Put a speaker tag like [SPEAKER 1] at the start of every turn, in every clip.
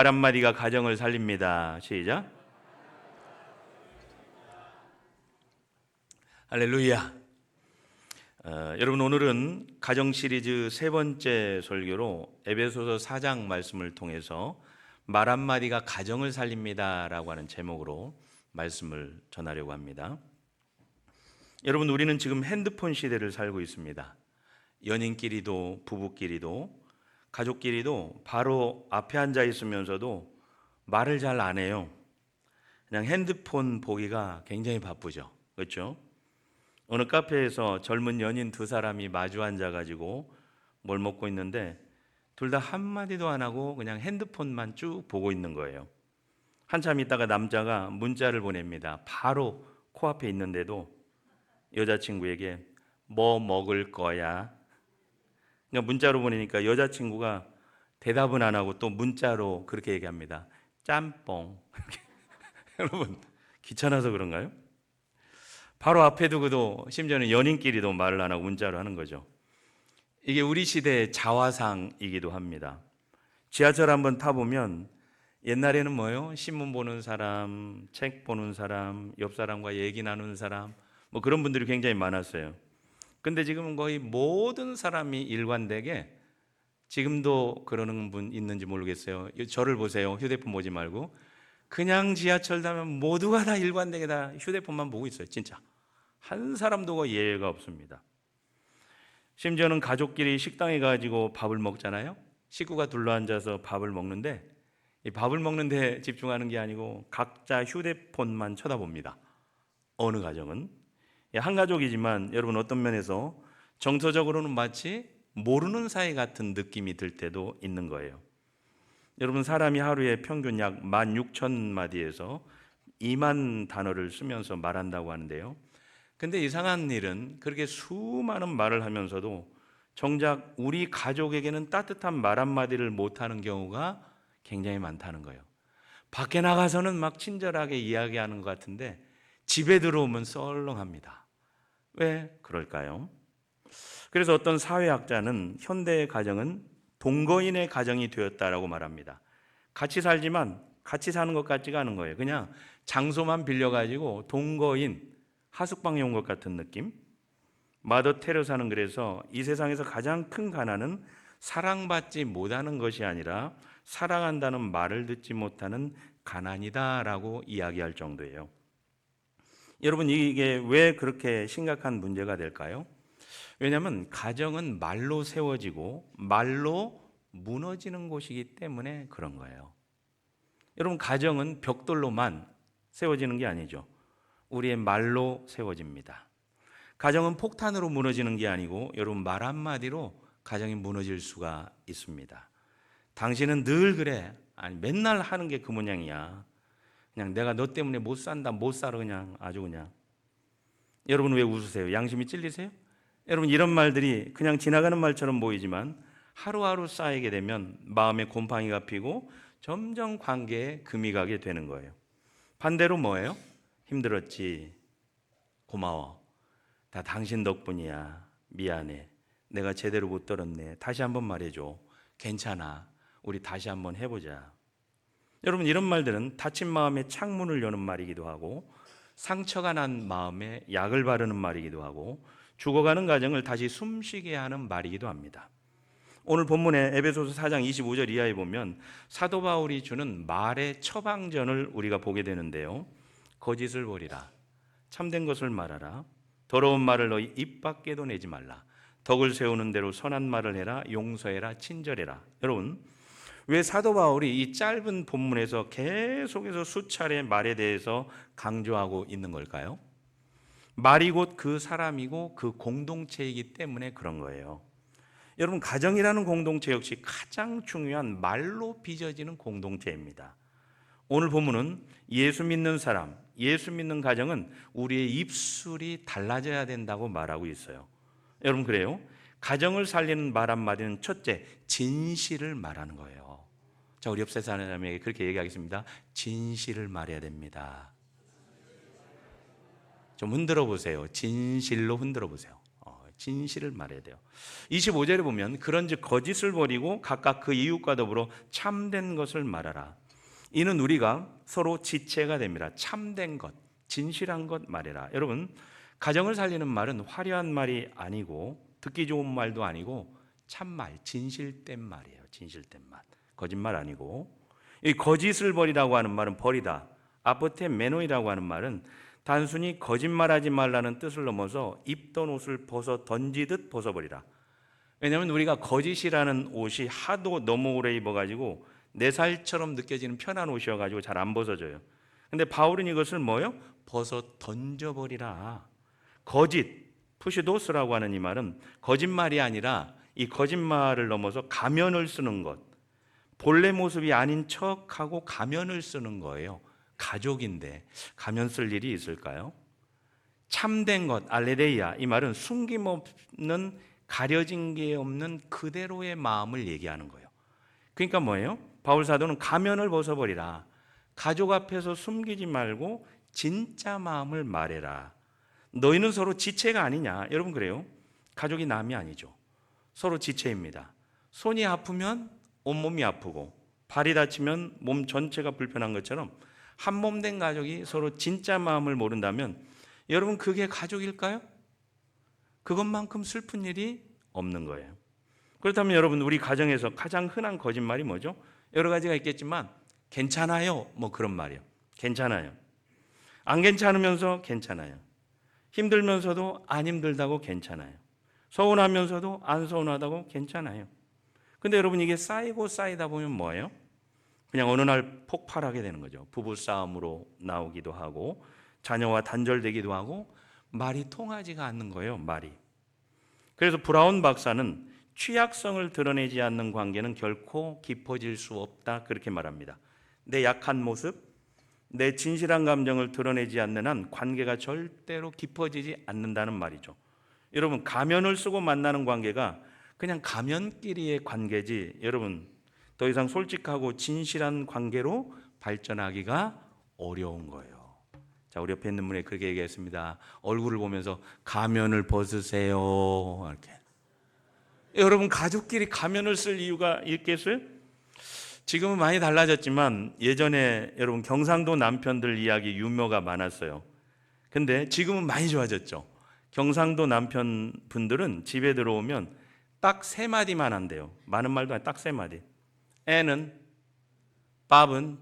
[SPEAKER 1] 말 한마디가 가정을 살립니다. 시작. 할렐루야. 여러분, 오늘은 가정 시리즈 세 번째 설교로 에베소서 4장 말씀을 통해서 말 한마디가 가정을 살립니다 라고 하는 제목으로 말씀을 전하려고 합니다. 여러분, 우리는 지금 핸드폰 시대를 살고 있습니다. 연인끼리도 부부끼리도 가족끼리도 바로 앞에 앉아 있으면서도 말을 잘 안 해요. 그냥 핸드폰 보기가 굉장히 바쁘죠. 그렇죠? 어느 카페에서 젊은 연인 두 사람이 마주 앉아가지고 뭘 먹고 있는데 둘 다 한마디도 안 하고 그냥 핸드폰만 쭉 보고 있는 거예요. 한참 있다가 남자가 문자를 보냅니다. 바로 코앞에 있는데도 여자친구에게 뭐 먹을 거야? 그러니까 문자로 보내니까 여자친구가 대답은 안 하고 또 문자로 그렇게 얘기합니다. 짬뽕. 여러분, 귀찮아서 그런가요? 바로 앞에 두고도 심지어는 연인끼리도 말을 안 하고 문자로 하는 거죠. 이게 우리 시대의 자화상이기도 합니다. 지하철 한번 타보면 옛날에는 뭐예요? 신문 보는 사람, 책 보는 사람, 옆 사람과 얘기 나누는 사람, 뭐 그런 분들이 굉장히 많았어요. 근데 지금은 거의 모든 사람이 일관되게, 지금도 그러는 분 있는지 모르겠어요. 저를 보세요. 휴대폰 보지 말고 그냥 지하철 타면 모두가 다 일관되게 다 휴대폰만 보고 있어요. 진짜 한 사람도 예외가 없습니다. 심지어는 가족끼리 식당에 가지고 밥을 먹잖아요. 식구가 둘러앉아서 밥을 먹는데 이 밥을 먹는데 집중하는 게 아니고 각자 휴대폰만 쳐다봅니다. 어느 가정은 한 가족이지만 여러분, 어떤 면에서 정서적으로는 마치 모르는 사이 같은 느낌이 들 때도 있는 거예요. 여러분, 사람이 하루에 평균 약 16,000마디에서 2만 단어를 쓰면서 말한다고 하는데요. 근데 이상한 일은 그렇게 수많은 말을 하면서도 정작 우리 가족에게는 따뜻한 말 한마디를 못하는 경우가 굉장히 많다는 거예요. 밖에 나가서는 막 친절하게 이야기하는 것 같은데 집에 들어오면 썰렁합니다. 왜 그럴까요? 그래서 어떤 사회학자는 현대의 가정은 동거인의 가정이 되었다라고 말합니다. 같이 살지만 같이 사는 것 같지가 않은 거예요. 그냥 장소만 빌려가지고 동거인, 하숙방에 온 것 같은 느낌? 마더 테레사는 그래서 이 세상에서 가장 큰 가난은 사랑받지 못하는 것이 아니라 사랑한다는 말을 듣지 못하는 가난이다라고 이야기할 정도예요. 여러분, 이게 왜 그렇게 심각한 문제가 될까요? 왜냐하면 가정은 말로 세워지고 말로 무너지는 곳이기 때문에 그런 거예요. 여러분, 가정은 벽돌로만 세워지는 게 아니죠. 우리의 말로 세워집니다. 가정은 폭탄으로 무너지는 게 아니고 여러분, 말 한마디로 가정이 무너질 수가 있습니다. 당신은 늘 그래. 아니, 맨날 하는 게 그 모양이야. 그냥 내가 너 때문에 못 산다, 못 살아, 그냥 아주 그냥. 여러분, 왜 웃으세요? 양심이 찔리세요? 여러분, 이런 말들이 그냥 지나가는 말처럼 보이지만 하루하루 쌓이게 되면 마음에 곰팡이가 피고 점점 관계에 금이 가게 되는 거예요. 반대로 뭐예요? 힘들었지, 고마워, 다 당신 덕분이야, 미안해, 내가 제대로 못 들었네, 다시 한번 말해줘, 괜찮아, 우리 다시 한번 해보자. 여러분, 이런 말들은 다친 마음에 창문을 여는 말이기도 하고 상처가 난 마음에 약을 바르는 말이기도 하고 죽어가는 가정을 다시 숨쉬게 하는 말이기도 합니다. 오늘 본문의 에베소서 4장 25절 이하에 보면 사도 바울이 주는 말의 처방전을 우리가 보게 되는데요. 거짓을 버리라, 참된 것을 말하라, 더러운 말을 너희 입 밖에도 내지 말라, 덕을 세우는 대로 선한 말을 해라, 용서해라, 친절해라. 여러분, 왜 사도 바울이 이 짧은 본문에서 계속해서 수차례 말에 대해서 강조하고 있는 걸까요? 말이 곧 그 사람이고 그 공동체이기 때문에 그런 거예요. 여러분, 가정이라는 공동체 역시 가장 중요한 말로 빚어지는 공동체입니다. 오늘 본문은 예수 믿는 사람, 예수 믿는 가정은 우리의 입술이 달라져야 된다고 말하고 있어요. 여러분, 그래요? 가정을 살리는 말 한마디는 첫째, 진실을 말하는 거예요. 자, 우리 옆에 사는 사람에게 그렇게 얘기하겠습니다. 진실을 말해야 됩니다. 좀 흔들어 보세요. 진실로 흔들어 보세요. 진실을 말해야 돼요. 25절에 보면 그런즉 거짓을 버리고 각각 그 이웃과 더불어 참된 것을 말하라. 이는 우리가 서로 지체가 됩니다. 참된 것, 진실한 것 말해라. 여러분, 가정을 살리는 말은 화려한 말이 아니고 듣기 좋은 말도 아니고 참말, 진실된 말이에요. 진실된 말. 거짓말 아니고. 이 거짓을 버리라고 하는 말은 버리다. 아포테 메노이라고 하는 말은 단순히 거짓말하지 말라는 뜻을 넘어서 입던 옷을 벗어 던지듯 벗어버리라. 왜냐하면 우리가 거짓이라는 옷이 하도 너무 오래 입어가지고 내 살처럼 느껴지는 편한 옷이어가지고 잘 안 벗어져요. 근데 바울은 이것을 뭐요? 벗어 던져버리라. 거짓, 푸시도스라고 하는 이 말은 거짓말이 아니라 이 거짓말을 넘어서 가면을 쓰는 것, 본래 모습이 아닌 척하고 가면을 쓰는 거예요. 가족인데 가면 쓸 일이 있을까요? 참된 것, 알레레이아, 이 말은 숨김없는 가려진 게 없는 그대로의 마음을 얘기하는 거예요. 그러니까 뭐예요? 바울 사도는 가면을 벗어버리라. 가족 앞에서 숨기지 말고 진짜 마음을 말해라. 너희는 서로 지체가 아니냐? 여러분 그래요? 가족이 남이 아니죠. 서로 지체입니다. 손이 아프면 온몸이 아프고 발이 다치면 몸 전체가 불편한 것처럼 한 몸 된 가족이 서로 진짜 마음을 모른다면 여러분 그게 가족일까요? 그것만큼 슬픈 일이 없는 거예요. 그렇다면 여러분 우리 가정에서 가장 흔한 거짓말이 뭐죠? 여러 가지가 있겠지만 괜찮아요 뭐 그런 말이에요. 괜찮아요. 안 괜찮으면서 괜찮아요. 힘들면서도 안 힘들다고 괜찮아요. 서운하면서도 안 서운하다고 괜찮아요. 근데 여러분 이게 쌓이고 쌓이다 보면 뭐예요? 그냥 어느 날 폭발하게 되는 거죠. 부부 싸움으로 나오기도 하고 자녀와 단절되기도 하고 말이 통하지가 않는 거예요. 말이. 그래서 브라운 박사는 취약성을 드러내지 않는 관계는 결코 깊어질 수 없다 그렇게 말합니다. 내 약한 모습, 내 진실한 감정을 드러내지 않는 한 관계가 절대로 깊어지지 않는다는 말이죠. 여러분 가면을 쓰고 만나는 관계가 그냥 가면끼리의 관계지 여러분 더 이상 솔직하고 진실한 관계로 발전하기가 어려운 거예요. 자, 우리 옆에 있는 분에 그렇게 얘기했습니다. 얼굴을 보면서 가면을 벗으세요. 이렇게. 여러분 가족끼리 가면을 쓸 이유가 있겠어요? 지금은 많이 달라졌지만 예전에 여러분 경상도 남편들 이야기 유머가 많았어요. 근데 지금은 많이 좋아졌죠. 경상도 남편분들은 집에 들어오면 딱 세 마디만 한대요. 많은 말도 아니고 딱 세 마디. 애는 밥은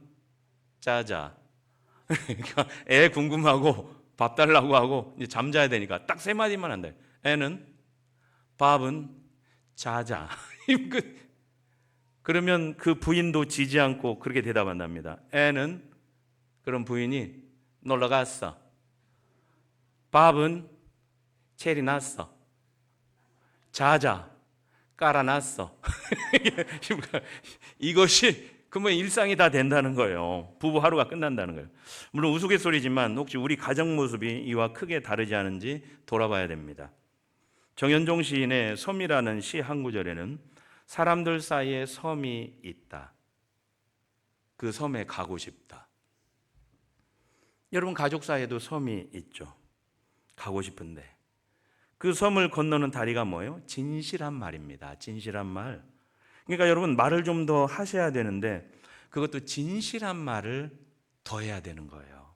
[SPEAKER 1] 짜자. 그러니까 애 궁금하고 밥 달라고 하고 이제 잠자야 되니까 딱 세 마디만 한대. 애는 밥은 자자. 그러면 그 부인도 지지 않고 그렇게 대답한답니다. 애는 그럼 부인이 놀러 갔어. 밥은 체리 났어. 자자. 깔아놨어. 이것이 그러면 일상이 다 된다는 거예요. 부부 하루가 끝난다는 거예요. 물론 우스갯소리지만 혹시 우리 가정 모습이 이와 크게 다르지 않은지 돌아봐야 됩니다. 정현종 시인의 섬이라는 시 한 구절에는 사람들 사이에 섬이 있다. 그 섬에 가고 싶다. 여러분 가족 사이에도 섬이 있죠. 가고 싶은데 그 섬을 건너는 다리가 뭐예요? 진실한 말입니다. 진실한 말. 그러니까 여러분 말을 좀 더 하셔야 되는데 그것도 진실한 말을 더 해야 되는 거예요.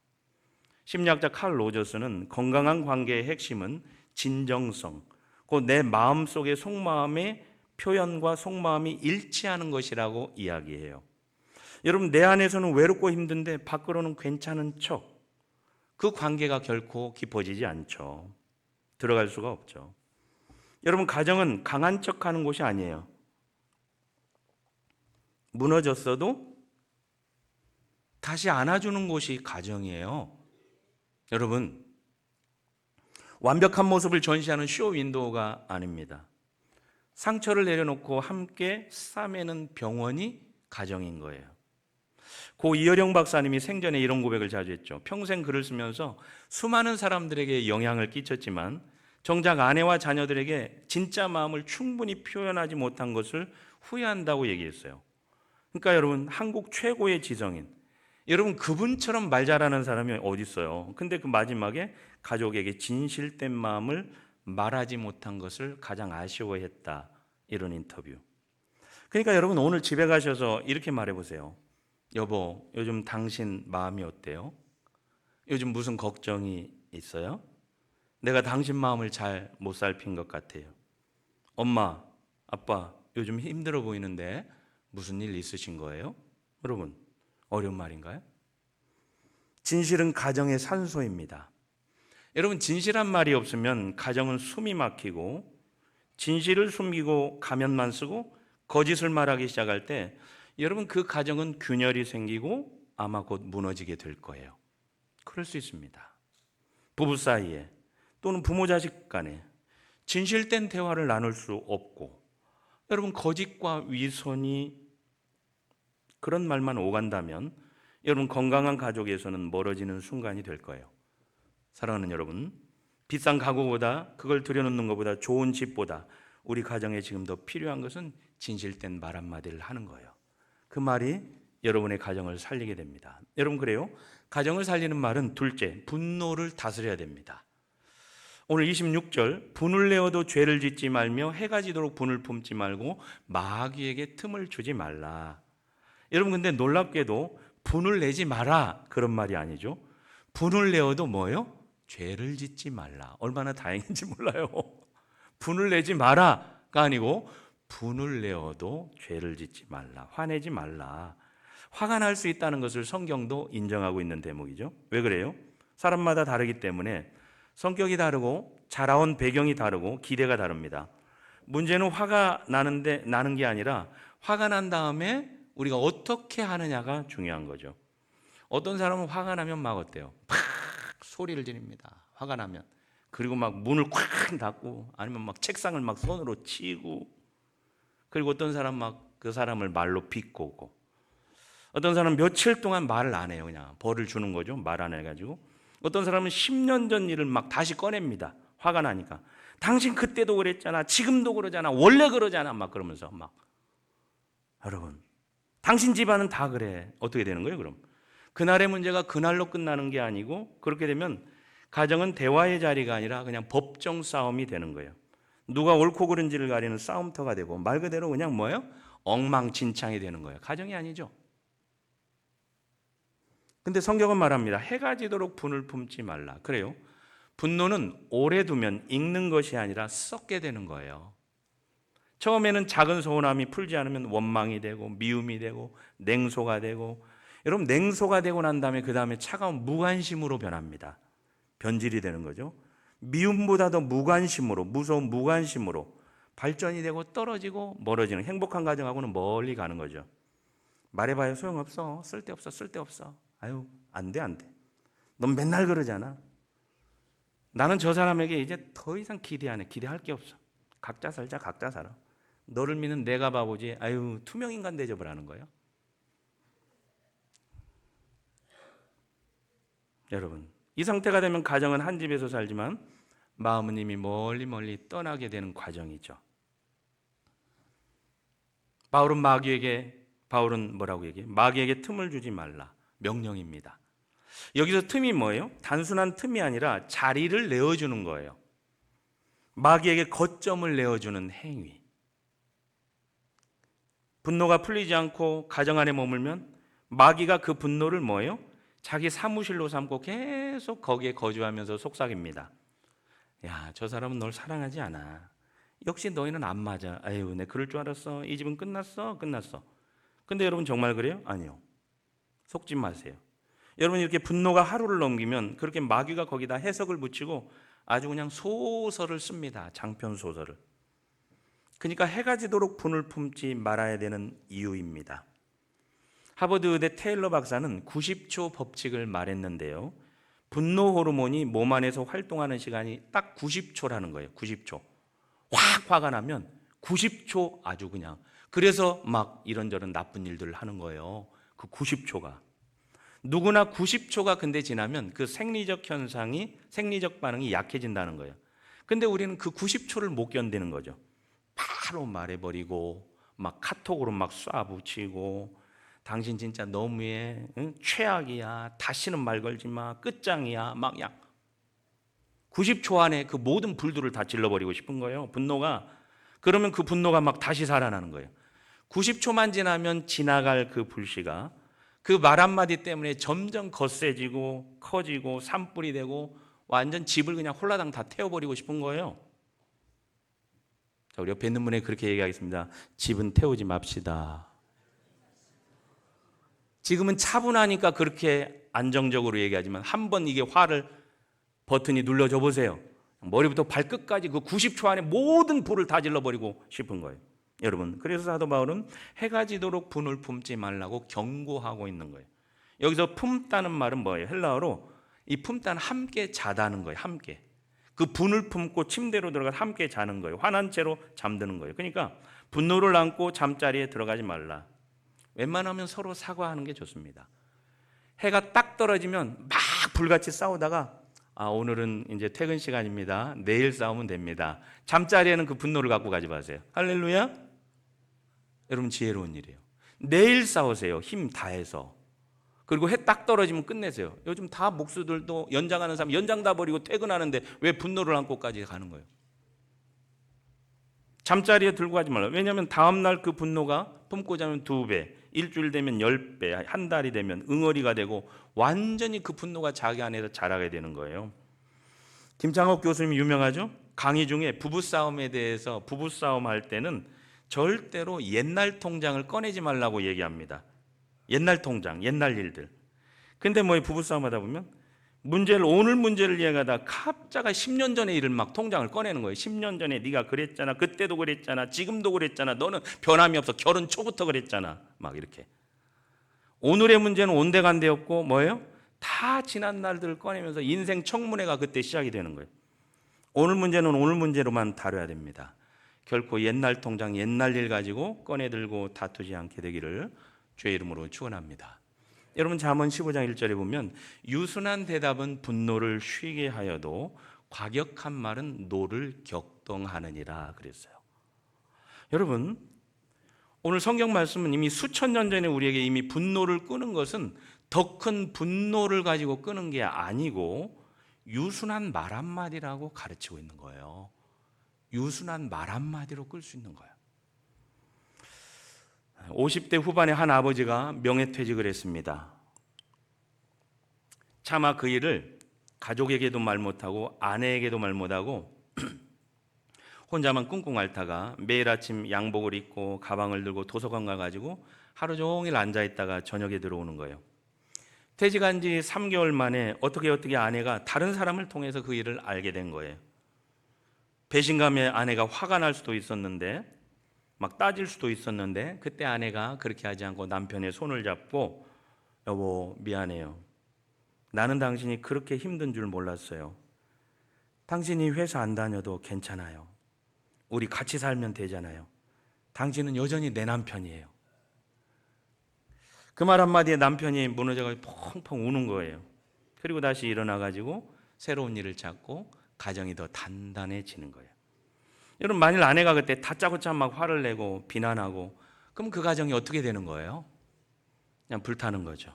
[SPEAKER 1] 심리학자 칼 로저스는 건강한 관계의 핵심은 진정성, 곧 내 마음속의 속마음의 표현과 속마음이 일치하는 것이라고 이야기해요. 여러분 내 안에서는 외롭고 힘든데 밖으로는 괜찮은 척, 그 관계가 결코 깊어지지 않죠. 들어갈 수가 없죠. 여러분 가정은 강한 척하는 곳이 아니에요. 무너졌어도 다시 안아주는 곳이 가정이에요. 여러분 완벽한 모습을 전시하는 쇼 윈도우가 아닙니다. 상처를 내려놓고 함께 싸매는 병원이 가정인 거예요. 고 이어령 박사님이 생전에 이런 고백을 자주 했죠. 평생 글을 쓰면서 수많은 사람들에게 영향을 끼쳤지만 정작 아내와 자녀들에게 진짜 마음을 충분히 표현하지 못한 것을 후회한다고 얘기했어요. 그러니까 여러분 한국 최고의 지성인 여러분 그분처럼 말 잘하는 사람이 어디 있어요? 근데 그 마지막에 가족에게 진실된 마음을 말하지 못한 것을 가장 아쉬워했다. 이런 인터뷰. 그러니까 여러분 오늘 집에 가셔서 이렇게 말해보세요. 여보, 요즘 당신 마음이 어때요? 요즘 무슨 걱정이 있어요? 내가 당신 마음을 잘 못 살핀 것 같아요. 엄마, 아빠, 요즘 힘들어 보이는데 무슨 일 있으신 거예요? 여러분, 어려운 말인가요? 진실은 가정의 산소입니다. 여러분, 진실한 말이 없으면 가정은 숨이 막히고, 진실을 숨기고 가면만 쓰고 거짓을 말하기 시작할 때 여러분 그 가정은 균열이 생기고 아마 곧 무너지게 될 거예요. 그럴 수 있습니다. 부부 사이에 또는 부모 자식 간에 진실된 대화를 나눌 수 없고, 여러분 거짓과 위선이 그런 말만 오간다면 여러분 건강한 가족에서는 멀어지는 순간이 될 거예요. 사랑하는 여러분, 비싼 가구보다, 그걸 들여놓는 것보다, 좋은 집보다 우리 가정에 지금 더 필요한 것은 진실된 말 한마디를 하는 거예요. 그 말이 여러분의 가정을 살리게 됩니다. 여러분, 그래요? 가정을 살리는 말은 둘째, 분노를 다스려야 됩니다. 오늘 26절, 분을 내어도 죄를 짓지 말며 해가 지도록 분을 품지 말고 마귀에게 틈을 주지 말라. 여러분, 근데 놀랍게도 분을 내지 마라 그런 말이 아니죠. 분을 내어도 뭐예요? 죄를 짓지 말라. 얼마나 다행인지 몰라요. 분을 내지 마라가 아니고 분을 내어도 죄를 짓지 말라. 화내지 말라. 화가 날 수 있다는 것을 성경도 인정하고 있는 대목이죠. 왜 그래요? 사람마다 다르기 때문에 성격이 다르고 자라온 배경이 다르고 기대가 다릅니다. 문제는 화가 나는 게 아니라 화가 난 다음에 우리가 어떻게 하느냐가 중요한 거죠. 어떤 사람은 화가 나면 막 어때요? 팍 소리를 지릅니다. 화가 나면. 그리고 막 문을 콱 닫고 아니면 막 책상을 막 손으로 치고, 그리고 어떤 사람 막 그 사람을 말로 비꼬고, 어떤 사람은 며칠 동안 말을 안 해요. 그냥 벌을 주는 거죠. 말 안 해가지고. 어떤 사람은 10년 전 일을 막 다시 꺼냅니다. 화가 나니까. 당신 그때도 그랬잖아. 지금도 그러잖아. 원래 그러잖아. 막 그러면서 막. 여러분, 당신 집안은 다 그래. 어떻게 되는 거예요, 그럼? 그날의 문제가 그날로 끝나는 게 아니고, 그렇게 되면 가정은 대화의 자리가 아니라 그냥 법정 싸움이 되는 거예요. 누가 옳고 그른지를 가리는 싸움터가 되고, 말 그대로 그냥 뭐예요? 엉망진창이 되는 거예요. 가정이 아니죠. 근데 성경은 말합니다. 해가 지도록 분을 품지 말라. 그래요? 분노는 오래 두면 익는 것이 아니라 썩게 되는 거예요. 처음에는 작은 서운함이 풀지 않으면 원망이 되고 미움이 되고 냉소가 되고, 여러분 냉소가 되고 난 다음에 그 다음에 차가운 무관심으로 변합니다. 변질이 되는 거죠. 미움보다 더 무관심으로, 무서운 무관심으로 발전이 되고 떨어지고 멀어지는, 행복한 가정하고는 멀리 가는 거죠. 말해봐야 소용없어. 쓸데없어. 쓸데없어. 아유, 안 돼, 안 돼. 넌 맨날 그러잖아. 나는 저 사람에게 이제 더 이상 기대 안 해. 기대할 게 없어. 각자 살자, 각자 살아. 너를 믿는 내가 바보지. 아유, 투명인간 대접을 하는 거예요. 여러분, 이 상태가 되면 가정은 한 집에서 살지만 마음은 이미 멀리 멀리 떠나게 되는 과정이죠. 바울은 뭐라고 얘기해? 마귀에게 틈을 주지 말라. 명령입니다. 여기서 틈이 뭐예요? 단순한 틈이 아니라 자리를 내어주는 거예요. 마귀에게 거점을 내어주는 행위. 분노가 풀리지 않고 가정 안에 머물면 마귀가 그 분노를 뭐예요? 자기 사무실로 삼고 계속 거기에 거주하면서 속삭입니다. 야, 저 사람은 널 사랑하지 않아. 역시 너희는 안 맞아. 아유, 내 그럴 줄 알았어. 이 집은 끝났어. 근데 여러분 정말 그래요? 아니요. 속지 마세요. 여러분 이렇게 분노가 하루를 넘기면 그렇게 마귀가 거기다 해석을 붙이고 아주 그냥 소설을 씁니다. 장편 소설을. 그러니까 해가 지도록 분을 품지 말아야 되는 이유입니다. 하버드 의대 테일러 박사는 90초 법칙을 말했는데요. 분노 호르몬이 몸 안에서 활동하는 시간이 딱 90초라는 거예요. 90초. 확 화가 나면 90초 아주 그냥. 그래서 막 이런저런 나쁜 일들을 하는 거예요. 그 90초가. 누구나 90초가 근데 지나면 그 생리적 반응이 약해진다는 거예요. 근데 우리는 그 90초를 못 견디는 거죠. 바로 말해버리고 막 카톡으로 막 쏴붙이고, 당신 진짜 너무해, 응? 최악이야, 다시는 말 걸지 마, 끝장이야, 막 약. 90초 안에 그 모든 불들을 다 질러버리고 싶은 거예요. 분노가. 그러면 그 분노가 막 다시 살아나는 거예요. 90초만 지나면 지나갈 그 불씨가 그 말 한마디 때문에 점점 거세지고 커지고 산불이 되고 완전 집을 그냥 홀라당 다 태워버리고 싶은 거예요. 자, 우리 옆에 있는 분에 그렇게 얘기하겠습니다. 집은 태우지 맙시다. 지금은 차분하니까 그렇게 안정적으로 얘기하지만 한번 이게 화를 버튼이 눌러줘 보세요. 머리부터 발끝까지 그 90초 안에 모든 불을 다 질러버리고 싶은 거예요. 여러분, 그래서 사도 바울은 해가 지도록 분을 품지 말라고 경고하고 있는 거예요. 여기서 품다는 말은 뭐예요? 헬라어로 이 품다는 함께 자다는 거예요. 함께. 그 분을 품고 침대로 들어가서 함께 자는 거예요. 화난 채로 잠드는 거예요. 그러니까 분노를 안고 잠자리에 들어가지 말라. 웬만하면 서로 사과하는 게 좋습니다. 해가 딱 떨어지면 막 불같이 싸우다가 오늘은 이제 퇴근 시간입니다. 내일 싸우면 됩니다. 잠자리에는 그 분노를 갖고 가지 마세요. 할렐루야. 여러분, 지혜로운 일이에요. 내일 싸우세요. 힘 다해서. 그리고 해 딱 떨어지면 끝내세요. 요즘 다 목수들도 연장하는 사람 연장 다 버리고 퇴근하는데 왜 분노를 안고까지 가는 거예요? 잠자리에 들고 가지 말라. 왜냐하면 다음날 그 분노가 품고 자면 2배, 일주일 되면 10배, 한 달이 되면 응어리가 되고 완전히 그 분노가 자기 안에서 자라게 되는 거예요. 김창옥 교수님이 유명하죠? 강의 중에 부부싸움에 대해서 부부싸움 할 때는 절대로 옛날 통장을 꺼내지 말라고 얘기합니다. 옛날 통장, 옛날 일들. 근데 뭐 부부싸움 하다 보면 오늘 문제를 이야기하다 갑자기 10년 전의 일을 막 통장을 꺼내는 거예요. 10년 전에 네가 그랬잖아. 그때도 그랬잖아. 지금도 그랬잖아. 너는 변함이 없어. 결혼 초부터 그랬잖아. 막 이렇게. 오늘의 문제는 온데간데없고 뭐예요? 다 지난 날들을 꺼내면서 인생 청문회가 그때 시작이 되는 거예요. 오늘 문제는 오늘 문제로만 다뤄야 됩니다. 결코 옛날 통장, 옛날 일 가지고 꺼내들고 다투지 않게 되기를 주의 이름으로 축원합니다. 여러분, 잠언 15장 1절에 보면 유순한 대답은 분노를 쉬게 하여도 과격한 말은 노를 격동하느니라 그랬어요. 여러분, 오늘 성경 말씀은 이미 수천 년 전에 우리에게 이미 분노를 끄는 것은 더 큰 분노를 가지고 끄는 게 아니고 유순한 말 한마디라고 가르치고 있는 거예요. 유순한 말 한마디로 끌 수 있는 거예요. 50대 후반에 한 아버지가 명예퇴직을 했습니다. 차마 그 일을 가족에게도 말 못하고 아내에게도 말 못하고 혼자만 꿍꿍 앓다가 매일 아침 양복을 입고 가방을 들고 도서관 가가지고 하루 종일 앉아있다가 저녁에 들어오는 거예요. 퇴직한 지 3개월 만에 어떻게 아내가 다른 사람을 통해서 그 일을 알게 된 거예요. 배신감에 아내가 화가 날 수도 있었는데 막 따질 수도 있었는데 그때 아내가 그렇게 하지 않고 남편의 손을 잡고 여보 미안해요. 나는 당신이 그렇게 힘든 줄 몰랐어요. 당신이 회사 안 다녀도 괜찮아요. 우리 같이 살면 되잖아요. 당신은 여전히 내 남편이에요. 그 말 한마디에 남편이 무너져가지고 펑펑 우는 거예요. 그리고 다시 일어나가지고 새로운 일을 찾고 가정이 더 단단해지는 거예요. 여러분, 만일 아내가 그때 다짜고짜 막 화를 내고 비난하고 그럼 그 가정이 어떻게 되는 거예요? 그냥 불타는 거죠.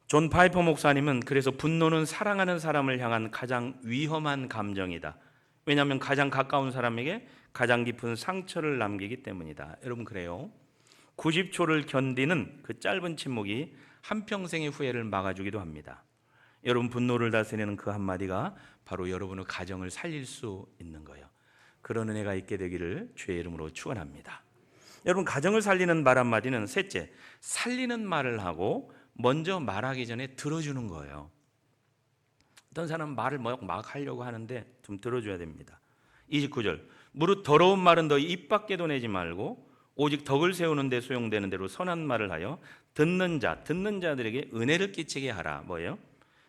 [SPEAKER 1] 존 파이퍼 목사님은 그래서 분노는 사랑하는 사람을 향한 가장 위험한 감정이다. 왜냐하면 가장 가까운 사람에게 가장 깊은 상처를 남기기 때문이다. 여러분, 그래요. 90초를 견디는 그 짧은 침묵이 한평생의 후회를 막아주기도 합니다. 여러분, 분노를 다스리는 그 한마디가 바로 여러분의 가정을 살릴 수 있는 거예요. 그런 은혜가 있게 되기를 주의 이름으로 축원합니다. 여러분, 가정을 살리는 말 한마디는 셋째, 살리는 말을 하고 먼저 말하기 전에 들어주는 거예요. 어떤 사람은 말을 막 하려고 하는데 좀 들어줘야 됩니다. 29절, 무릇 더러운 말은 너 입 밖에도 내지 말고 오직 덕을 세우는 데 소용되는 대로 선한 말을 하여 듣는 자들에게 은혜를 끼치게 하라. 뭐예요?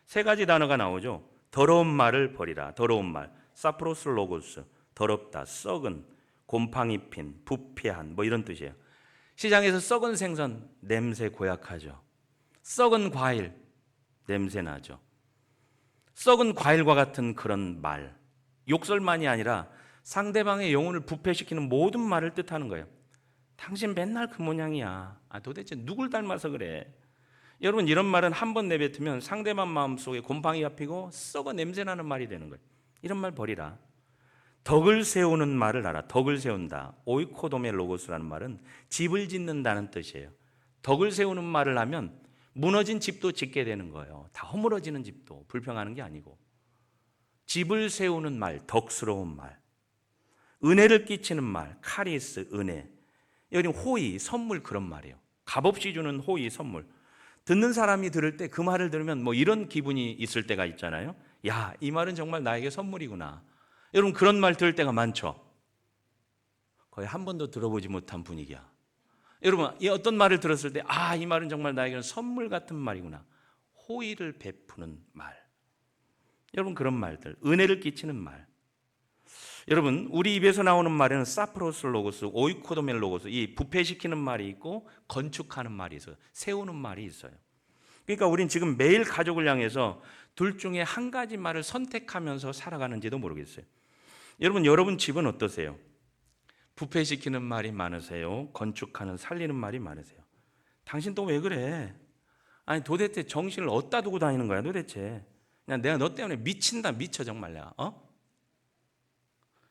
[SPEAKER 1] 세 가지 단어가 나오죠. 더러운 말을 버리라. 더러운 말, 사프로스 로고스, 더럽다, 썩은, 곰팡이 핀, 부패한, 뭐 이런 뜻이에요. 시장에서 썩은 생선 냄새 고약하죠. 썩은 과일 냄새 나죠. 썩은 과일과 같은 그런 말, 욕설만이 아니라 상대방의 영혼을 부패시키는 모든 말을 뜻하는 거예요. 당신 맨날 그 모양이야. 도대체 누굴 닮아서 그래? 여러분, 이런 말은 한 번 내뱉으면 상대방 마음속에 곰팡이가 피고 썩어 냄새나는 말이 되는 거예요. 이런 말 버리라. 덕을 세우는 말을 알아. 덕을 세운다. 오이코도메 로고스라는 말은 집을 짓는다는 뜻이에요. 덕을 세우는 말을 하면 무너진 집도 짓게 되는 거예요. 다 허물어지는 집도 불평하는 게 아니고. 집을 세우는 말, 덕스러운 말. 은혜를 끼치는 말, 카리스, 은혜. 여기 호의, 선물, 그런 말이에요. 값없이 주는 호의, 선물. 듣는 사람이 들을 때 그 말을 들으면 뭐 이런 기분이 있을 때가 있잖아요. 야, 이 말은 정말 나에게 선물이구나. 여러분, 그런 말 들을 때가 많죠. 거의 한 번도 들어보지 못한 분위기야. 여러분, 이 어떤 말을 들었을 때 이 말은 정말 나에게는 선물 같은 말이구나. 호의를 베푸는 말. 여러분, 그런 말들, 은혜를 끼치는 말. 여러분, 우리 입에서 나오는 말에는 사프로스 로고스, 오이코도메 로고스, 이 부패시키는 말이 있고 건축하는 말이 있어요. 세우는 말이 있어요. 그러니까 우린 지금 매일 가족을 향해서 둘 중에 한 가지 말을 선택하면서 살아가는지도 모르겠어요. 여러분 집은 어떠세요? 부패시키는 말이 많으세요? 건축하는, 살리는 말이 많으세요? 당신 또 왜 그래? 아니, 도대체 정신을 어디다 두고 다니는 거야 도대체? 그냥 내가 너 때문에 미친다, 미쳐 정말 내가.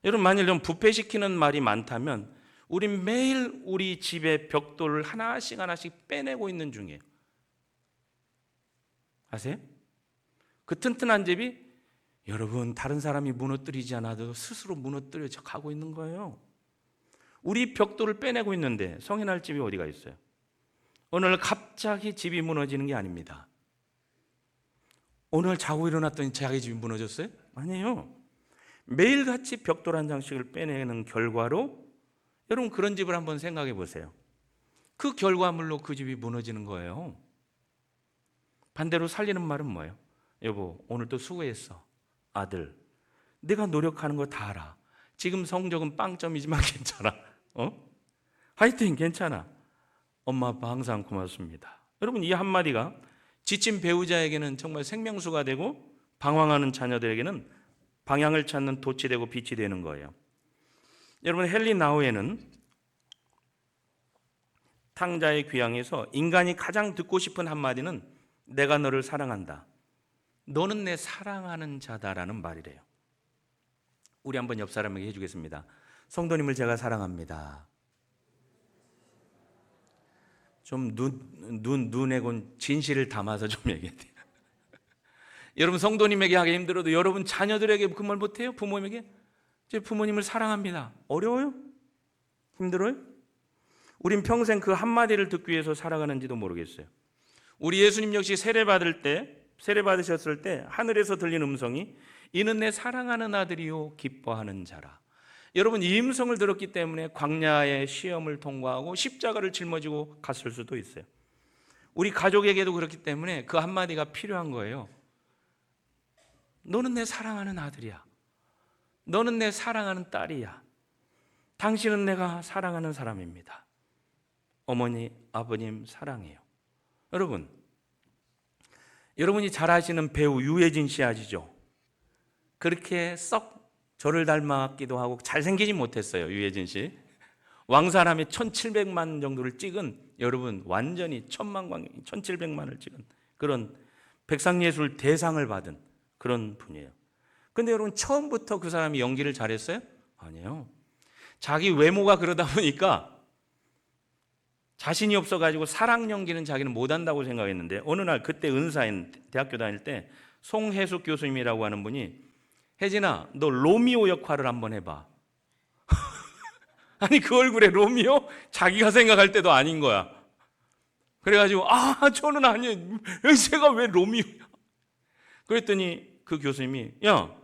[SPEAKER 1] 여러분, 만일 좀 부패시키는 말이 많다면 우린 매일 우리 집의 벽돌을 하나씩 하나씩 빼내고 있는 중이에요. 아세요? 그 튼튼한 집이 여러분, 다른 사람이 무너뜨리지 않아도 스스로 무너뜨려져 가고 있는 거예요. 우리 벽돌을 빼내고 있는데 성인할 집이 어디가 있어요? 오늘 갑자기 집이 무너지는 게 아닙니다. 오늘 자고 일어났더니 자기 집이 무너졌어요? 아니에요. 매일같이 벽돌 한 장씩을 빼내는 결과로 여러분, 그런 집을 한번 생각해 보세요. 그 결과물로 그 집이 무너지는 거예요. 반대로 살리는 말은 뭐예요? 여보, 오늘 또 수고했어. 아들, 내가 노력하는 거 다 알아. 지금 성적은 빵점이지만 괜찮아. 화이팅, 괜찮아. 엄마 아빠 항상 고맙습니다. 여러분, 이 한마디가 지친 배우자에게는 정말 생명수가 되고 방황하는 자녀들에게는 방향을 찾는 돛이 되고 빛이 되는 거예요. 여러분, 헨리 나우에는 탕자의 귀향에서 인간이 가장 듣고 싶은 한마디는 내가 너를 사랑한다. 너는 내 사랑하는 자다라는 말이래요. 우리 한번 옆 사람에게 해주겠습니다. 성도님을 제가 사랑합니다. 좀 눈에 진실을 담아서 좀 얘기해야 돼요. 여러분, 성도님에게 하기 힘들어도 여러분 자녀들에게 그 말 못해요? 부모님에게? 제 부모님을 사랑합니다. 어려워요? 힘들어요? 우린 평생 그 한마디를 듣기 위해서 살아가는지도 모르겠어요. 우리 예수님 역시 세례 받으셨을 때 하늘에서 들린 음성이 이는 내 사랑하는 아들이요 기뻐하는 자라. 여러분, 이 음성을 들었기 때문에 광야의 시험을 통과하고 십자가를 짊어지고 갔을 수도 있어요. 우리 가족에게도 그렇기 때문에 그 한마디가 필요한 거예요. 너는 내 사랑하는 아들이야. 너는 내 사랑하는 딸이야. 당신은 내가 사랑하는 사람입니다. 어머니, 아버님 사랑해요. 여러분이 잘 아시는 배우 유해진 씨 아시죠? 그렇게 썩 저를 닮았기도 하고 잘생기지 못했어요. 유해진 씨. 왕사람의 1700만 정도를 찍은, 여러분 완전히 1700만을 찍은 그런 백상예술 대상을 받은 그런 분이에요. 근데 여러분, 처음부터 그 사람이 연기를 잘했어요? 아니에요. 자기 외모가 그러다 보니까 자신이 없어가지고 사랑 연기는 자기는 못한다고 생각했는데 어느 날 그때 은사인 대학교 다닐 때 송혜숙 교수님이라고 하는 분이 혜진아, 너 로미오 역할을 한번 해봐. 아니, 그 얼굴에 로미오? 자기가 생각할 때도 아닌 거야. 그래가지고 저는 아니에요. 제가 왜 로미오? 그랬더니 그 교수님이 야,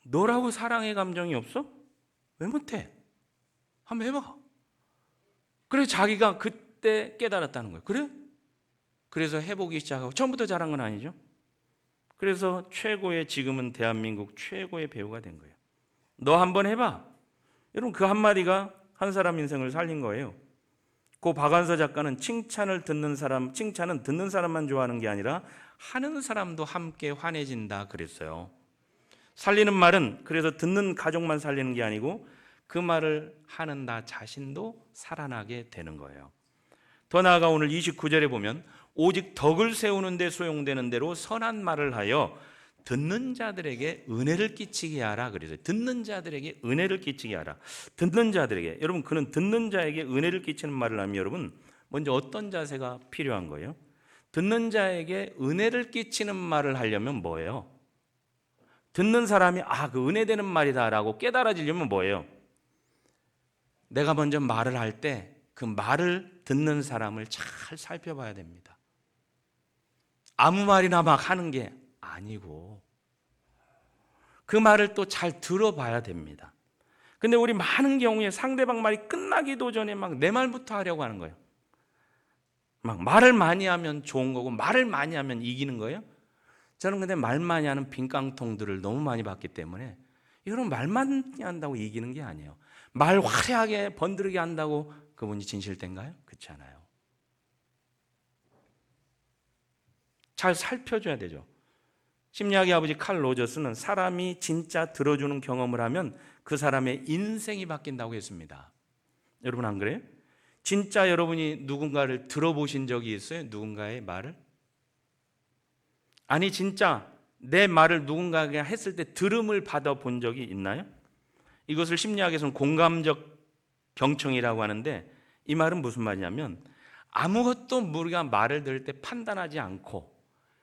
[SPEAKER 1] 너라고 사랑의 감정이 없어? 왜 못해? 한번 해봐. 그래, 자기가 그때 깨달았다는 거예요. 그래? 그래서 해보기 시작하고, 처음부터 잘한 건 아니죠. 그래서 지금은 대한민국 최고의 배우가 된 거예요. 너 한번 해봐. 여러분, 그 한마디가 한 사람 인생을 살린 거예요. 고 박완서 작가는 칭찬은 듣는 사람만 좋아하는 게 아니라 하는 사람도 함께 환해진다 그랬어요. 살리는 말은 그래서 듣는 가족만 살리는 게 아니고 그 말을 하는 나 자신도 살아나게 되는 거예요. 더 나아가 오늘 29절에 보면 오직 덕을 세우는 데 소용되는 대로 선한 말을 하여 듣는 자들에게 은혜를 끼치게 하라. 그래서 듣는 자들에게 은혜를 끼치게 하라. 듣는 자들에게, 여러분, 그는 듣는 자에게 은혜를 끼치는 말을 하면 여러분 먼저 어떤 자세가 필요한 거예요? 듣는 자에게 은혜를 끼치는 말을 하려면 뭐예요? 듣는 사람이 그 은혜 되는 말이다라고 깨달아지려면 뭐예요? 내가 먼저 말을 할 때 그 말을 듣는 사람을 잘 살펴봐야 됩니다. 아무 말이나 막 하는 게 아니고 그 말을 또 잘 들어봐야 됩니다. 근데 우리 많은 경우에 상대방 말이 끝나기도 전에 막 내 말부터 하려고 하는 거예요. 막 말을 많이 하면 좋은 거고 말을 많이 하면 이기는 거예요. 저는 근데 말 많이 하는 빈깡통들을 너무 많이 봤기 때문에 이거는 말 많이 한다고 이기는 게 아니에요. 말 화려하게 번드르게 한다고 그분이 진실된가요? 그렇지 않아요. 잘 살펴줘야 되죠. 심리학의 아버지 칼 로저스는 사람이 진짜 들어주는 경험을 하면 그 사람의 인생이 바뀐다고 했습니다. 여러분 안 그래요? 진짜 여러분이 누군가를 들어보신 적이 있어요? 누군가의 말을? 아니 진짜 내 말을 누군가가 했을 때 들음을 받아본 적이 있나요? 이것을 심리학에서는 공감적 경청이라고 하는데 이 말은 무슨 말이냐면 아무것도 우리가 말을 들을 때 판단하지 않고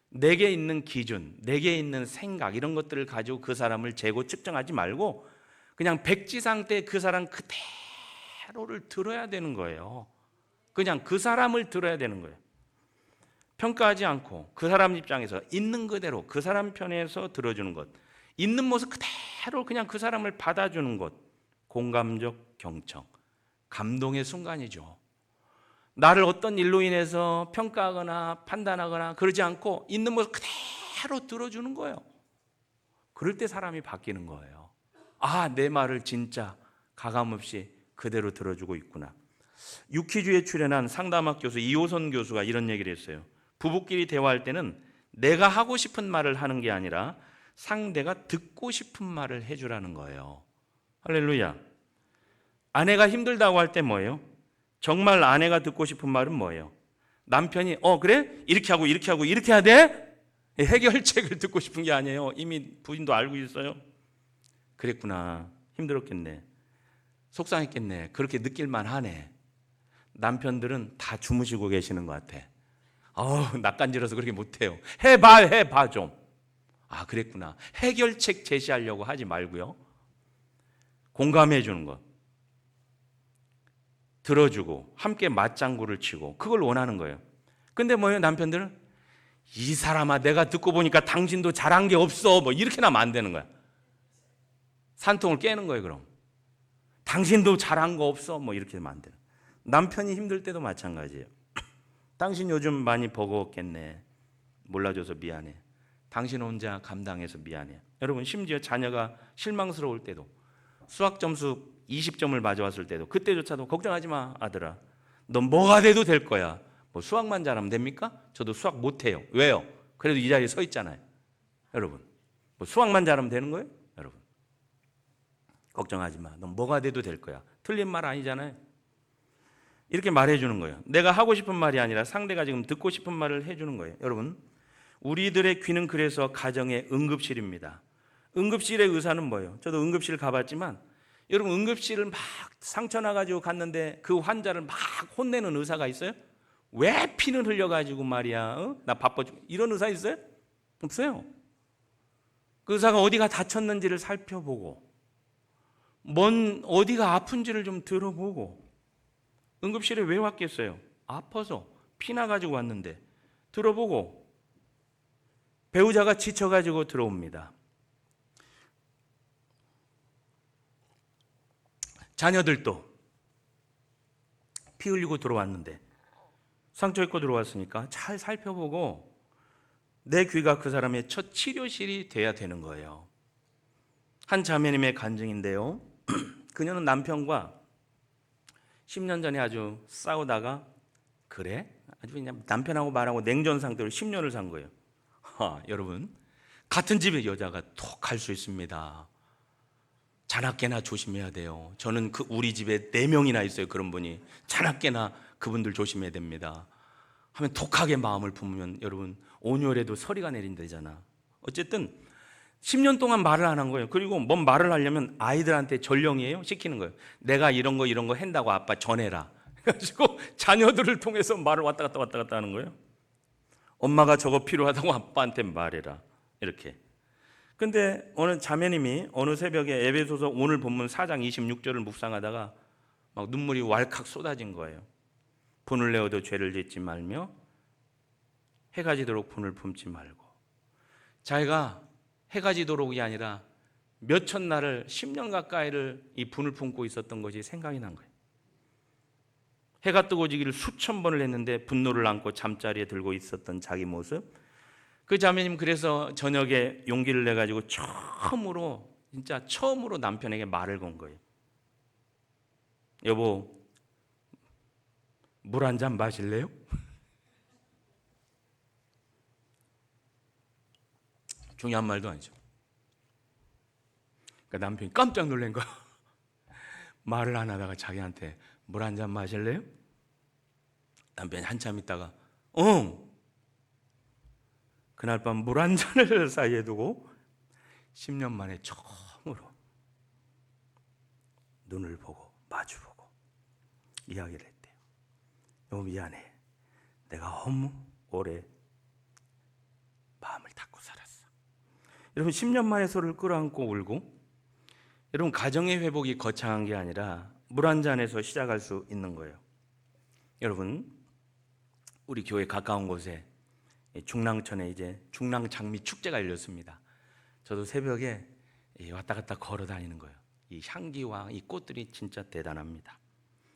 [SPEAKER 1] 내게 있는 기준, 내게 있는 생각 이런 것들을 가지고 그 사람을 재고 측정하지 말고 그냥 백지상 때 그 사람 그대로를 들어야 되는 거예요. 그냥 그 사람을 들어야 되는 거예요. 평가하지 않고 그 사람 입장에서 있는 그대로 그 사람 편에서 들어주는 것, 있는 모습 그대로 그냥 그 사람을 받아주는 것, 공감적 경청, 감동의 순간이죠. 나를 어떤 일로 인해서 평가하거나 판단하거나 그러지 않고 있는 모습 그대로 들어주는 거예요. 그럴 때 사람이 바뀌는 거예요. 내 말을 진짜 가감없이 그대로 들어주고 있구나. 유퀴즈에 출연한 상담학 교수 이호선 교수가 이런 얘기를 했어요. 부부끼리 대화할 때는 내가 하고 싶은 말을 하는 게 아니라 상대가 듣고 싶은 말을 해주라는 거예요. 할렐루야. 아내가 힘들다고 할 때 뭐예요? 정말 아내가 듣고 싶은 말은 뭐예요? 남편이 그래? 이렇게 하고 이렇게 하고 이렇게 해야 돼? 해결책을 듣고 싶은 게 아니에요. 이미 부인도 알고 있어요. 그랬구나. 힘들었겠네. 속상했겠네. 그렇게 느낄만 하네. 남편들은 다 주무시고 계시는 것 같아. 낯간지러서 그렇게 못해요. 해봐 좀. 그랬구나. 해결책 제시하려고 하지 말고요. 공감해 주는 것. 들어주고 함께 맞장구를 치고 그걸 원하는 거예요. 근데 뭐예요? 남편들은 이 사람아 내가 듣고 보니까 당신도 잘한 게 없어 뭐 이렇게 나면 안 되는 거야. 산통을 깨는 거예요. 그럼 당신도 잘한 거 없어 뭐 이렇게 하면 안 돼요. 남편이 힘들 때도 마찬가지예요. 당신 요즘 많이 버거웠겠네. 몰라줘서 미안해. 당신 혼자 감당해서 미안해. 여러분 심지어 자녀가 실망스러울 때도 수학 점수 20점을 맞아왔을 때도 그때조차도 걱정하지 마 아들아. 넌 뭐가 돼도 될 거야. 뭐 수학만 잘하면 됩니까? 저도 수학 못해요. 왜요? 그래도 이 자리에 서 있잖아요. 여러분 뭐 수학만 잘하면 되는 거예요? 여러분 걱정하지 마. 넌 뭐가 돼도 될 거야. 틀린 말 아니잖아요. 이렇게 말해주는 거예요. 내가 하고 싶은 말이 아니라 상대가 지금 듣고 싶은 말을 해주는 거예요. 여러분 우리들의 귀는 그래서 가정의 응급실입니다. 응급실의 의사는 뭐예요? 저도 응급실 가봤지만 여러분 응급실을 막 상처 나가지고 갔는데 그 환자를 막 혼내는 의사가 있어요? 왜 피는 흘려가지고 말이야 나 바빠 이런 의사 있어요? 없어요. 그 의사가 어디가 다쳤는지를 살펴보고 어디가 아픈지를 좀 들어보고. 응급실에 왜 왔겠어요? 아파서 피 나가지고 왔는데 들어보고. 배우자가 지쳐가지고 들어옵니다. 자녀들도 피 흘리고 들어왔는데 상처 입고 들어왔으니까 잘 살펴보고 내 귀가 그 사람의 첫 치료실이 돼야 되는 거예요. 한 자매님의 간증인데요. 그녀는 남편과 10년 전에 아주 싸우다가 그래? 아주 그냥 남편하고 말하고 냉전 상태로 10년을 산 거예요. 여러분 같은 집에 여자가 톡 갈 수 있습니다. 자나깨나 조심해야 돼요. 저는 우리 집에 4명이나 있어요. 그런 분이 자나깨나 그분들 조심해야 됩니다. 하면 독하게 마음을 품으면 여러분 온열에도 서리가 내린다잖아. 어쨌든 10년 동안 말을 안 한 거예요. 그리고 뭔 말을 하려면 아이들한테 전령이에요. 시키는 거예요. 내가 이런 거 한다고 아빠 전해라. 그래가지고 자녀들을 통해서 말을 왔다 갔다 하는 거예요. 엄마가 저거 필요하다고 아빠한테 말해라. 이렇게. 근데 어느 자매님이 어느 새벽에 에베소서 오늘 본문 4장 26절을 묵상하다가 막 눈물이 왈칵 쏟아진 거예요. 분을 내어도 죄를 짓지 말며 해가 지도록 분을 품지 말고. 자기가 해가 지도록이 아니라 몇천 날을 10년 가까이를 이 분을 품고 있었던 것이 생각이 난 거예요. 해가 뜨고 지기를 수천 번을 했는데 분노를 안고 잠자리에 들고 있었던 자기 모습. 그 자매님 그래서 저녁에 용기를 내가지고 처음으로 남편에게 말을 건 거예요. 여보, 물 한 잔 마실래요? 중요한 말도 아니죠. 그러니까 남편이 깜짝 놀란 거야. 말을 안 하다가 자기한테 물 한 잔 마실래요? 남편이 한참 있다가 응. 그날 밤 물 한 잔을 사이에 두고 10년 만에 처음으로 눈을 보고 마주보고 이야기를 했대요. 너무 미안해. 내가 너무 오래 마음을 닫고 살았어. 여러분 10년 만에 서로를 끌어안고 울고, 여러분 가정의 회복이 거창한 게 아니라 물 한 잔에서 시작할 수 있는 거예요. 여러분 우리 교회 가까운 곳에 중랑천에 이제 중랑장미 축제가 열렸습니다. 저도 새벽에 왔다 갔다 걸어 다니는 거예요. 이 향기와 이 꽃들이 진짜 대단합니다.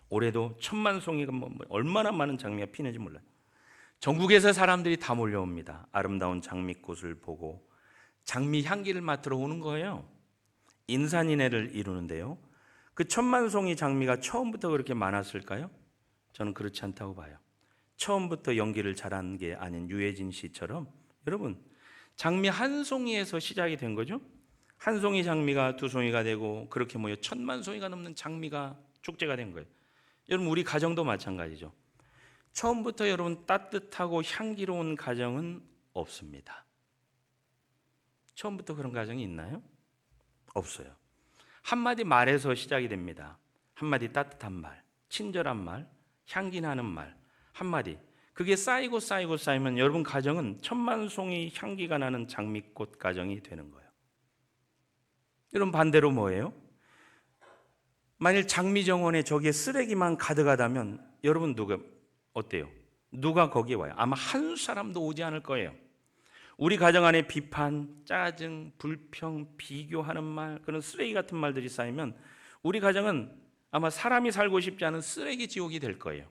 [SPEAKER 1] 올해도 1000만 송이가 얼마나 많은 장미가 피는지 몰라요. 전국에서 사람들이 다 몰려옵니다. 아름다운 장미꽃을 보고 장미 향기를 맡으러 오는 거예요. 인산인해를 이루는데요. 그 1000만 송이 장미가 처음부터 그렇게 많았을까요? 저는 그렇지 않다고 봐요. 처음부터 연기를 잘한 게 아닌 유해진 씨처럼 여러분 장미 한 송이에서 시작이 된 거죠. 한 송이 장미가 두 송이가 되고 그렇게 모여 1000만 송이가 넘는 장미가 축제가 된 거예요. 여러분 우리 가정도 마찬가지죠. 처음부터 여러분 따뜻하고 향기로운 가정은 없습니다. 처음부터 그런 가정이 있나요? 없어요. 한마디 말에서 시작이 됩니다. 한마디 따뜻한 말, 친절한 말, 향기 나는 말 한마디, 그게 쌓이면 여러분 가정은 1000만 송이 향기가 나는 장미꽃 가정이 되는 거예요. 여러분 반대로 뭐예요? 만일 장미 정원에 저기에 쓰레기만 가득하다면 여러분 어때요? 누가 거기에 와요? 아마 한 사람도 오지 않을 거예요. 우리 가정 안에 비판, 짜증, 불평, 비교하는 말, 그런 쓰레기 같은 말들이 쌓이면 우리 가정은 아마 사람이 살고 싶지 않은 쓰레기 지옥이 될 거예요.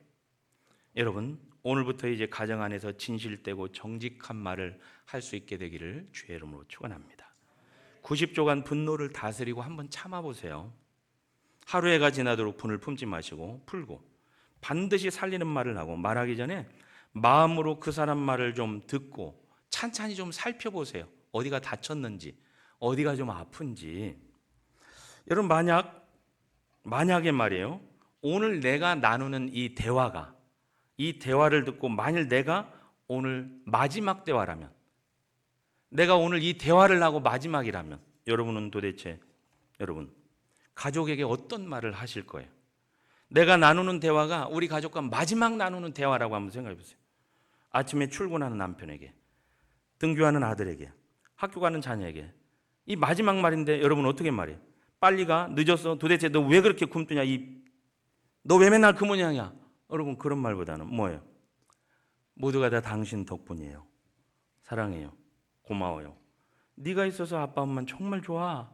[SPEAKER 1] 여러분 오늘부터 이제 가정 안에서 진실되고 정직한 말을 할 수 있게 되기를 주의 이름으로 축원합니다. 90조간 분노를 다스리고 한번 참아보세요. 하루해가 지나도록 분을 품지 마시고 풀고 반드시 살리는 말을 하고, 말하기 전에 마음으로 그 사람 말을 좀 듣고 찬찬히 좀 살펴보세요. 어디가 다쳤는지, 어디가 좀 아픈지. 여러분 만약에 말이에요, 오늘 내가 나누는 이 대화를 듣고 만일 내가 오늘 마지막 대화라면, 내가 오늘 이 대화를 하고 마지막이라면 여러분은 도대체 가족에게 어떤 말을 하실 거예요? 내가 나누는 대화가 우리 가족과 마지막 나누는 대화라고 한번 생각해 보세요. 아침에 출근하는 남편에게, 등교하는 아들에게, 학교 가는 자녀에게 이 마지막 말인데 여러분 어떻게 말해요? 빨리 가, 늦었어, 도대체 너 왜 그렇게 굶뜨냐, 너 왜 맨날 그 모양이야? 여러분 그런 말보다는 뭐예요? 모두가 다 당신 덕분이에요. 사랑해요. 고마워요. 네가 있어서 아빠 엄마는 정말 좋아.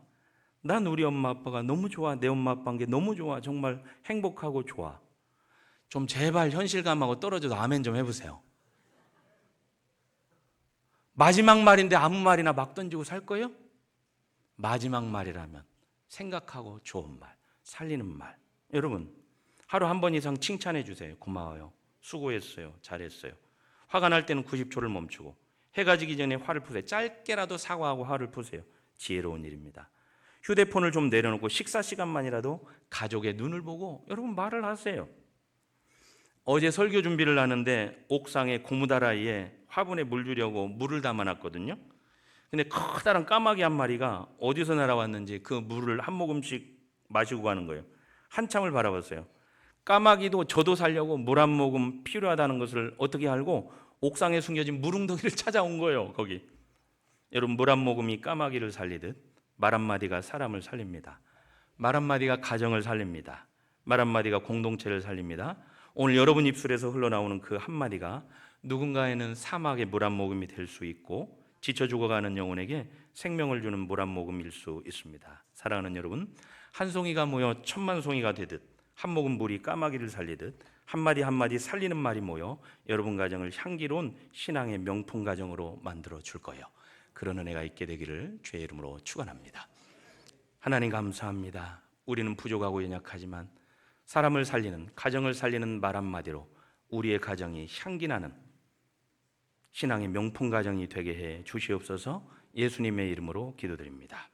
[SPEAKER 1] 난 우리 엄마 아빠가 너무 좋아. 내 엄마 아빠인 게 너무 좋아. 정말 행복하고 좋아. 좀 제발 현실감하고 떨어져도 아멘 좀 해보세요. 마지막 말인데 아무 말이나 막 던지고 살 거예요? 마지막 말이라면 생각하고 좋은 말, 살리는 말. 여러분 하루 한 번 이상 칭찬해 주세요. 고마워요. 수고했어요. 잘했어요. 화가 날 때는 90초를 멈추고 해가 지기 전에 화를 푸세요. 짧게라도 사과하고 화를 푸세요. 지혜로운 일입니다. 휴대폰을 좀 내려놓고 식사 시간만이라도 가족의 눈을 보고 여러분 말을 하세요. 어제 설교 준비를 하는데 옥상에 고무다라이에 화분에 물 주려고 물을 담아놨거든요. 근데 커다란 까마귀 한 마리가 어디서 날아왔는지 그 물을 한 모금씩 마시고 가는 거예요. 한참을 바라봤어요. 까마귀도 저도 살려고 물 한 모금 필요하다는 것을 어떻게 알고 옥상에 숨겨진 물웅덩이를 찾아온 거예요. 거기. 여러분, 물 한 모금이 까마귀를 살리듯 말 한마디가 사람을 살립니다. 말 한마디가 가정을 살립니다. 말 한마디가 공동체를 살립니다. 오늘 여러분 입술에서 흘러나오는 그 한마디가 누군가에는 사막의 물 한 모금이 될 수 있고 지쳐 죽어가는 영혼에게 생명을 주는 물 한 모금일 수 있습니다. 사랑하는 여러분, 한 송이가 모여 천만 송이가 되듯 한 모금 물이 까마귀를 살리듯 한마디 한마디 살리는 말이 모여 여러분 가정을 향기로운 신앙의 명품 가정으로 만들어 줄 거예요. 그런 은혜가 있게 되기를 주의 이름으로 축원합니다. 하나님 감사합니다. 우리는 부족하고 연약하지만 사람을 살리는, 가정을 살리는 말 한마디로 우리의 가정이 향기나는 신앙의 명품 가정이 되게 해 주시옵소서. 예수님의 이름으로 기도드립니다.